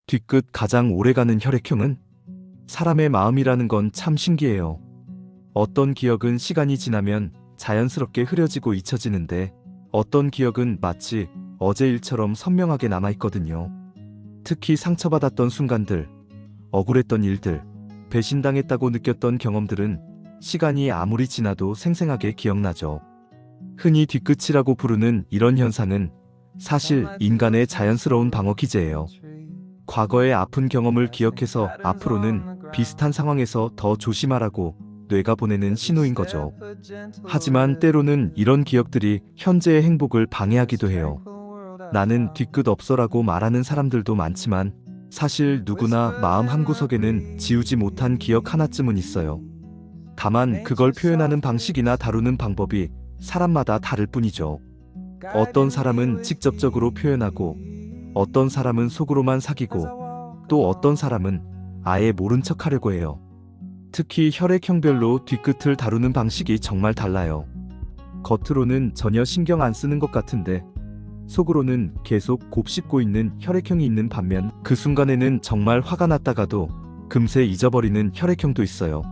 뒤끝 가장 오래가는 혈액형은? 사람의 마음이라는 건 참 신기해요. 어떤 기억은 시간이 지나면 자연스럽게 흐려지고 잊혀지는데 어떤 기억은 마치 어제 일처럼 선명하게 남아있거든요. 특히 상처받았던 순간들, 억울했던 일들, 배신당했다고 느꼈던 경험들은 시간이 아무리 지나도 생생하게 기억나죠. 흔히 뒤끝이라고 부르는 이런 현상은 사실 인간의 자연스러운 방어 기제예요. 과거의 아픈 경험을 기억해서 앞으로는 비슷한 상황에서 더 조심하라고 뇌가 보내는 신호인 거죠. 하지만 때로는 이런 기억들이 현재의 행복을 방해하기도 해요. 나는 뒤끝 없어라고 말하는 사람들도 많지만 사실 누구나 마음 한구석에는 지우지 못한 기억 하나쯤은 있어요. 다만 그걸 표현하는 방식이나 다루는 방법이 사람마다 다를 뿐이죠. 어떤 사람은 직접적으로 표현하고 어떤 사람은 속으로만 사귀고 또 어떤 사람은 아예 모른 척 하려고 해요. 특히 혈액형별로 뒤끝을 다루는 방식이 정말 달라요. 겉으로는 전혀 신경 안 쓰는 것 같은데 속으로는 계속 곱씹고 있는 혈액형이 있는 반면 그 순간에는 정말 화가 났다가도 금세 잊어버리는 혈액형도 있어요.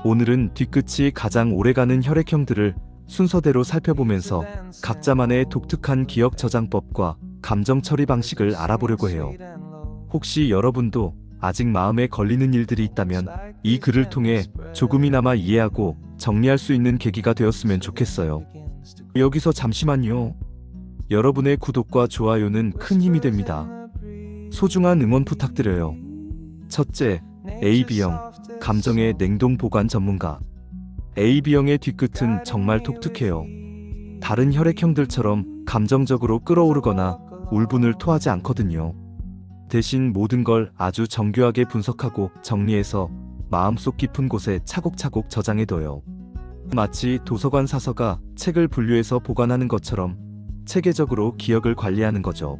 오늘은 뒤끝이 가장 오래가는 혈액형들을 순서대로 살펴보면서 각자만의 독특한 기억 저장법과 감정 처리 방식을 알아보려고 해요. 혹시 여러분도 아직 마음에 걸리는 일들이 있다면 이 글을 통해 조금이나마 이해하고 정리할 수 있는 계기가 되었으면 좋겠어요. 여기서 잠시만요. 여러분의 구독과 좋아요는 큰 힘이 됩니다. 소중한 응원 부탁드려요. 첫째, AB형, 감정의 냉동 보관 전문가. AB형의 뒤끝은 정말 독특해요. 다른 혈액형들처럼 감정적으로 끌어오르거나 울분을 토하지 않거든요. 대신 모든 걸 아주 정교하게 분석하고 정리해서 마음속 깊은 곳에 차곡차곡 저장해둬요. 마치 도서관 사서가 책을 분류해서 보관하는 것처럼 체계적으로 기억을 관리하는 거죠.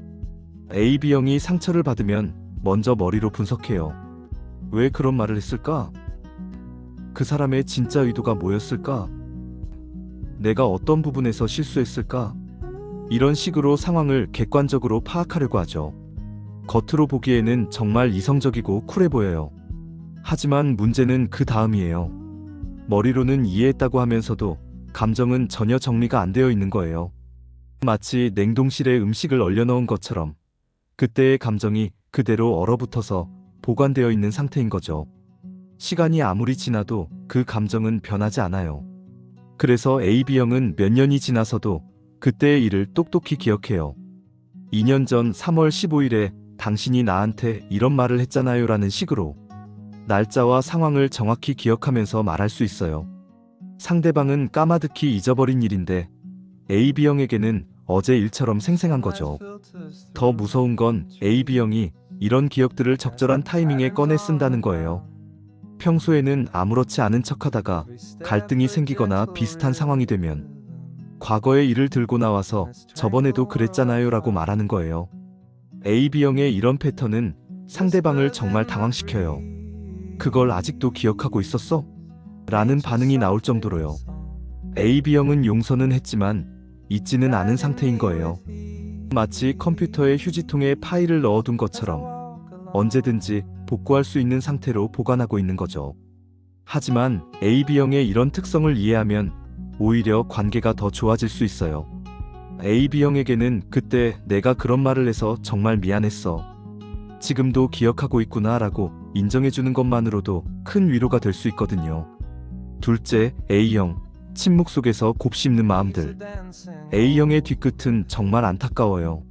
AB형이 상처를 받으면 먼저 머리로 분석해요. 왜 그런 말을 했을까? 그 사람의 진짜 의도가 뭐였을까? 내가 어떤 부분에서 실수했을까? 이런 식으로 상황을 객관적으로 파악하려고 하죠. 겉으로 보기에는 정말 이성적이고 쿨해 보여요. 하지만 문제는 그 다음이에요. 머리로는 이해했다고 하면서도 감정은 전혀 정리가 안 되어 있는 거예요. 마치 냉동실에 음식을 얼려놓은 것처럼 그때의 감정이 그대로 얼어붙어서 보관되어 있는 상태인 거죠. 시간이 아무리 지나도 그 감정은 변하지 않아요. 그래서 AB형은 몇 년이 지나서도 그때의 일을 똑똑히 기억해요. 2년 전 3월 15일에 당신이 나한테 이런 말을 했잖아요 라는 식으로 날짜와 상황을 정확히 기억하면서 말할 수 있어요. 상대방은 까마득히 잊어버린 일인데 AB형에게는 어제 일처럼 생생한 거죠. 더 무서운 건 AB형이 이런 기억들을 적절한 타이밍에 꺼내 쓴다는 거예요. 평소에는 아무렇지 않은 척하다가 갈등이 생기거나 비슷한 상황이 되면 과거의 일을 들고 나와서 저번에도 그랬잖아요 라고 말하는 거예요. AB형의 이런 패턴은 상대방을 정말 당황시켜요. 그걸 아직도 기억하고 있었어? 라는 반응이 나올 정도로요. AB형은 용서는 했지만 잊지는 않은 상태인 거예요. 마치 컴퓨터에 휴지통에 파일을 넣어둔 것처럼 언제든지 복구할 수 있는 상태로 보관하고 있는 거죠. 하지만 AB형의 이런 특성을 이해하면 오히려 관계가 더 좋아질 수 있어요. AB형에게는 그때 내가 그런 말을 해서 정말 미안했어. 지금도 기억하고 있구나 라고 인정해주는 것만으로도 큰 위로가 될 수 있거든요. 둘째, A형, 침묵 속에서 곱씹는 마음들. A형의 뒤끝은 정말 안타까워요.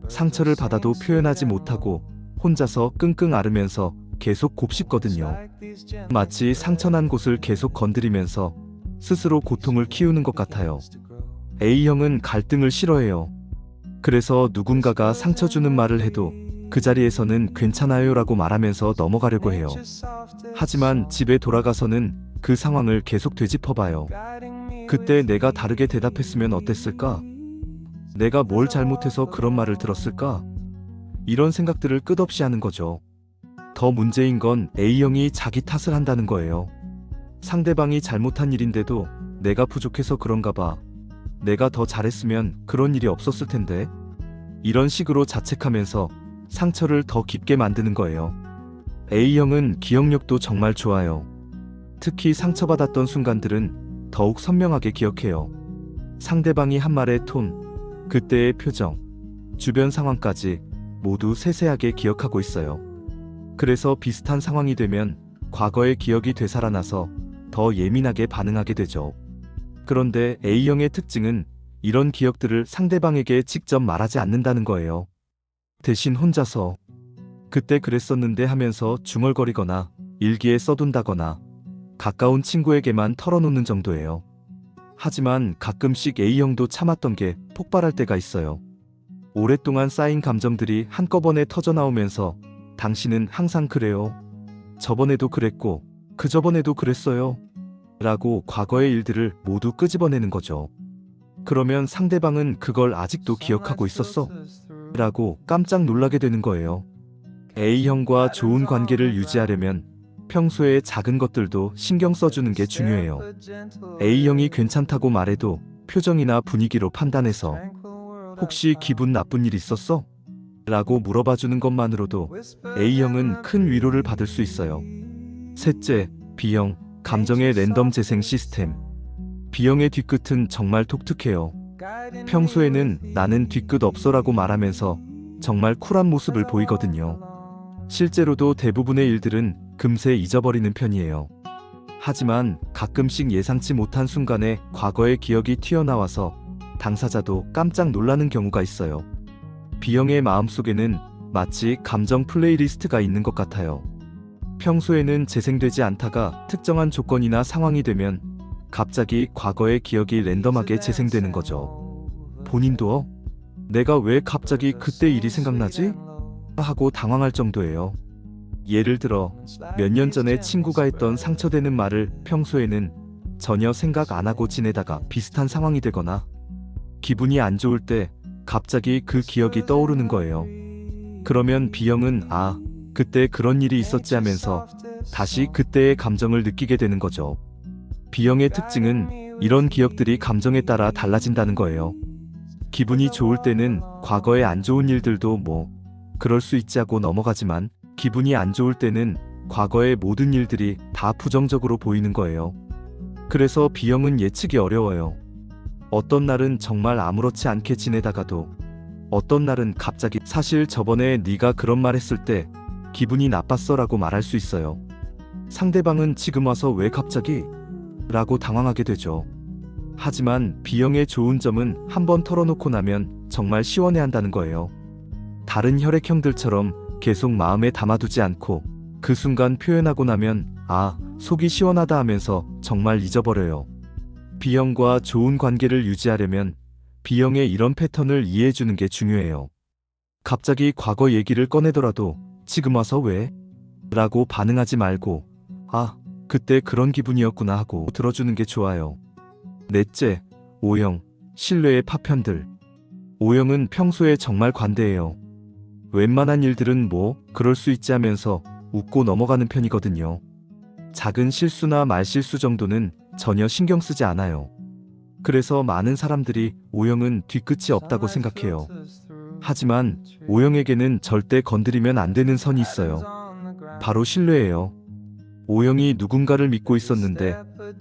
상처를 받아도 표현하지 못하고 혼자서 끙끙 앓으면서 계속 곱씹거든요. 마치 상처난 곳을 계속 건드리면서 스스로 고통을 키우는 것 같아요. A형은 갈등을 싫어해요. 그래서 누군가가 상처 주는 말을 해도 그 자리에서는 괜찮아요 라고 말하면서 넘어가려고 해요. 하지만 집에 돌아가서는 그 상황을 계속 되짚어봐요. 그때 내가 다르게 대답했으면 어땠을까? 내가 뭘 잘못해서 그런 말을 들었을까? 이런 생각들을 끝없이 하는 거죠. 더 문제인 건 A형이 자기 탓을 한다는 거예요. 상대방이 잘못한 일인데도 내가 부족해서 그런가 봐. 내가 더 잘했으면 그런 일이 없었을 텐데. 이런 식으로 자책하면서 상처를 더 깊게 만드는 거예요. A형은 기억력도 정말 좋아요. 특히 상처받았던 순간들은 더욱 선명하게 기억해요. 상대방이 한 말의 톤, 그때의 표정, 주변 상황까지 모두 세세하게 기억하고 있어요. 그래서 비슷한 상황이 되면 과거의 기억이 되살아나서 더 예민하게 반응하게 되죠. 그런데 A형의 특징은 이런 기억들을 상대방에게 직접 말하지 않는다는 거예요. 대신 혼자서 그때 그랬었는데 하면서 중얼거리거나 일기에 써둔다거나 가까운 친구에게만 털어놓는 정도예요. 하지만 가끔씩 A형도 참았던 게 폭발할 때가 있어요. 오랫동안 쌓인 감정들이 한꺼번에 터져나오면서 당신은 항상 그래요. 저번에도 그랬고 그 저번에도 그랬어요. 라고 과거의 일들을 모두 끄집어내는 거죠. 그러면 상대방은 그걸 아직도 기억하고 있었어? 라고 깜짝 놀라게 되는 거예요. A형과 좋은 관계를 유지하려면 평소에 작은 것들도 신경 써주는 게 중요해요. A형이 괜찮다고 말해도 표정이나 분위기로 판단해서 혹시 기분 나쁜 일 있었어? 라고 물어봐주는 것만으로도 A형은 큰 위로를 받을 수 있어요. 셋째, B형, 감정의 랜덤 재생 시스템. B형의 뒤끝은 정말 독특해요. 평소에는 나는 뒤끝 없어라고 말하면서 정말 쿨한 모습을 보이거든요. 실제로도 대부분의 일들은 금세 잊어버리는 편이에요. 하지만 가끔씩 예상치 못한 순간에 과거의 기억이 튀어나와서 당사자도 깜짝 놀라는 경우가 있어요. B형의 마음속에는 마치 감정 플레이리스트가 있는 것 같아요. 평소에는 재생되지 않다가 특정한 조건이나 상황이 되면 갑자기 과거의 기억이 랜덤하게 재생되는 거죠. 본인도 내가 왜 갑자기 그때 일이 생각나지? 하고 당황할 정도예요. 예를 들어 몇 년 전에 친구가 했던 상처되는 말을 평소에는 전혀 생각 안 하고 지내다가 비슷한 상황이 되거나 기분이 안 좋을 때 갑자기 그 기억이 떠오르는 거예요. 그러면 B형은 아, 그때 그런 일이 있었지 하면서 다시 그때의 감정을 느끼게 되는 거죠. B형의 특징은 이런 기억들이 감정에 따라 달라진다는 거예요. 기분이 좋을 때는 과거의 안 좋은 일들도 뭐 그럴 수 있지 하고 넘어가지만 기분이 안 좋을 때는 과거의 모든 일들이 다 부정적으로 보이는 거예요. 그래서 B형은 예측이 어려워요. 어떤 날은 정말 아무렇지 않게 지내다가도 어떤 날은 갑자기 사실 저번에 네가 그런 말 했을 때 기분이 나빴어 라고 말할 수 있어요. 상대방은 지금 와서 왜 갑자기? 라고 당황하게 되죠. 하지만 B형의 좋은 점은 한번 털어놓고 나면 정말 시원해한다는 거예요. 다른 혈액형들처럼 계속 마음에 담아두지 않고 그 순간 표현하고 나면 아, 속이 시원하다 하면서 정말 잊어버려요. B형과 좋은 관계를 유지하려면 B형의 이런 패턴을 이해해주는 게 중요해요. 갑자기 과거 얘기를 꺼내더라도 지금 와서 왜? 라고 반응하지 말고 아, 그때 그런 기분이었구나 하고 들어주는 게 좋아요. 넷째, O형, 신뢰의 파편들. O형은 평소에 정말 관대해요. 웬만한 일들은 뭐 그럴 수 있지 하면서 웃고 넘어가는 편이거든요. 작은 실수나 말실수 정도는 전혀 신경 쓰지 않아요. 그래서 많은 사람들이 O형은 뒤끝이 없다고 생각해요. 하지만 O형에게는 절대 건드리면 안 되는 선이 있어요. 바로 신뢰예요. O형이 누군가를 믿고 있었는데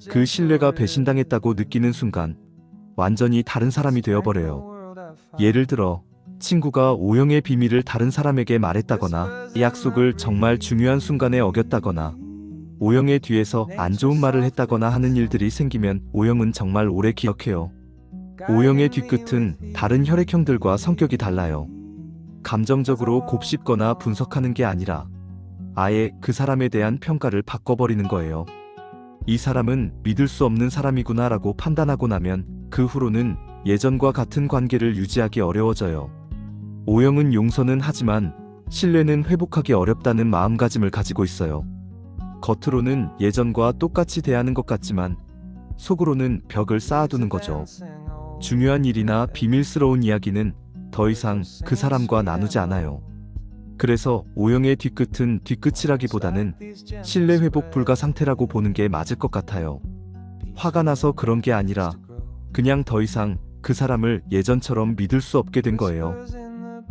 그 신뢰가 배신당했다고 느끼는 순간 완전히 다른 사람이 되어버려요. 예를 들어 친구가 O형의 비밀을 다른 사람에게 말했다거나 약속을 정말 중요한 순간에 어겼다거나 O형의 뒤에서 안 좋은 말을 했다거나 하는 일들이 생기면 O형은 정말 오래 기억해요. O형의 뒤끝은 다른 혈액형들과 성격이 달라요. 감정적으로 곱씹거나 분석하는 게 아니라 아예 그 사람에 대한 평가를 바꿔버리는 거예요. 이 사람은 믿을 수 없는 사람이구나 라고 판단하고 나면 그 후로는 예전과 같은 관계를 유지하기 어려워져요. O형은 용서는 하지만 신뢰는 회복하기 어렵다는 마음가짐을 가지고 있어요. 겉으로는 예전과 똑같이 대하는 것 같지만 속으로는 벽을 쌓아두는 거죠. 중요한 일이나 비밀스러운 이야기는 더 이상 그 사람과 나누지 않아요. 그래서 O형의 뒤끝은 뒤끝이라기보다는 신뢰 회복 불가 상태라고 보는 게 맞을 것 같아요. 화가 나서 그런 게 아니라 그냥 더 이상 그 사람을 예전처럼 믿을 수 없게 된 거예요.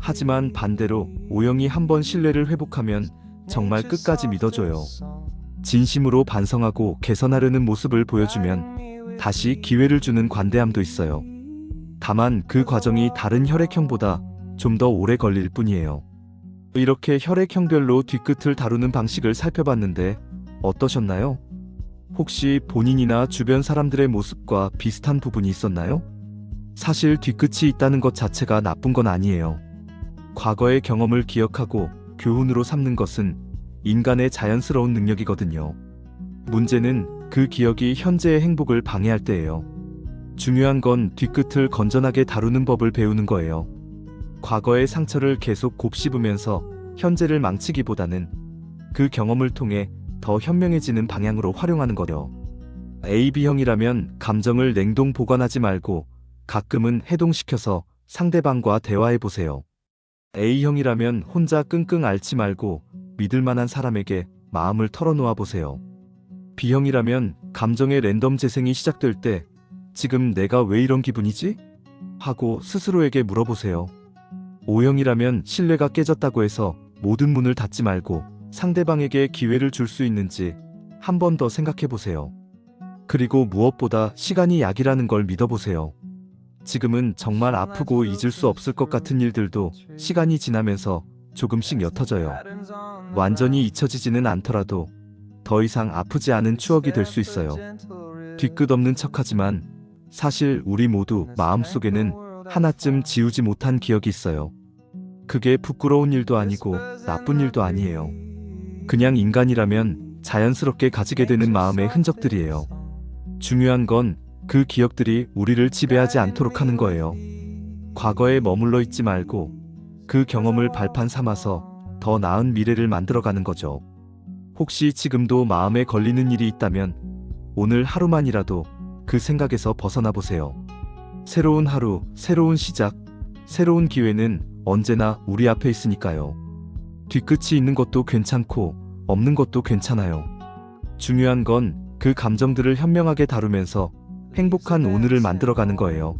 하지만 반대로 O형이 한번 신뢰를 회복하면 정말 끝까지 믿어줘요. 진심으로 반성하고 개선하려는 모습을 보여주면 다시 기회를 주는 관대함도 있어요. 다만 그 과정이 다른 혈액형보다 좀 더 오래 걸릴 뿐이에요. 이렇게 혈액형별로 뒤끝을 다루는 방식을 살펴봤는데 어떠셨나요? 혹시 본인이나 주변 사람들의 모습과 비슷한 부분이 있었나요? 사실 뒤끝이 있다는 것 자체가 나쁜 건 아니에요. 과거의 경험을 기억하고 교훈으로 삼는 것은 인간의 자연스러운 능력이거든요. 문제는 그 기억이 현재의 행복을 방해할 때예요. 중요한 건 뒤끝을 건전하게 다루는 법을 배우는 거예요. 과거의 상처를 계속 곱씹으면서 현재를 망치기보다는 그 경험을 통해 더 현명해지는 방향으로 활용하는 거죠. AB형이라면 감정을 냉동 보관하지 말고 가끔은 해동시켜서 상대방과 대화해보세요. A형이라면 혼자 끙끙 앓지 말고 믿을 만한 사람에게 마음을 털어놓아 보세요. B형이라면 감정의 랜덤 재생이 시작될 때 지금 내가 왜 이런 기분이지? 하고 스스로에게 물어보세요. O형이라면 신뢰가 깨졌다고 해서 모든 문을 닫지 말고 상대방에게 기회를 줄 수 있는지 한 번 더 생각해 보세요. 그리고 무엇보다 시간이 약이라는 걸 믿어보세요. 지금은 정말 아프고 잊을 수 없을 것 같은 일들도 시간이 지나면서 조금씩 옅어져요. 완전히 잊혀지지는 않더라도 더 이상 아프지 않은 추억이 될 수 있어요. 뒤끝 없는 척하지만 사실 우리 모두 마음속에는 하나쯤 지우지 못한 기억이 있어요. 그게 부끄러운 일도 아니고 나쁜 일도 아니에요. 그냥 인간이라면 자연스럽게 가지게 되는 마음의 흔적들이에요. 중요한 건 그 기억들이 우리를 지배하지 않도록 하는 거예요. 과거에 머물러 있지 말고 그 경험을 발판 삼아서 더 나은 미래를 만들어가는 거죠. 혹시 지금도 마음에 걸리는 일이 있다면 오늘 하루만이라도 그 생각에서 벗어나 보세요. 새로운 하루, 새로운 시작, 새로운 기회는 언제나 우리 앞에 있으니까요. 뒤끝이 있는 것도 괜찮고 없는 것도 괜찮아요. 중요한 건 그 감정들을 현명하게 다루면서 행복한 오늘을 만들어가는 거예요.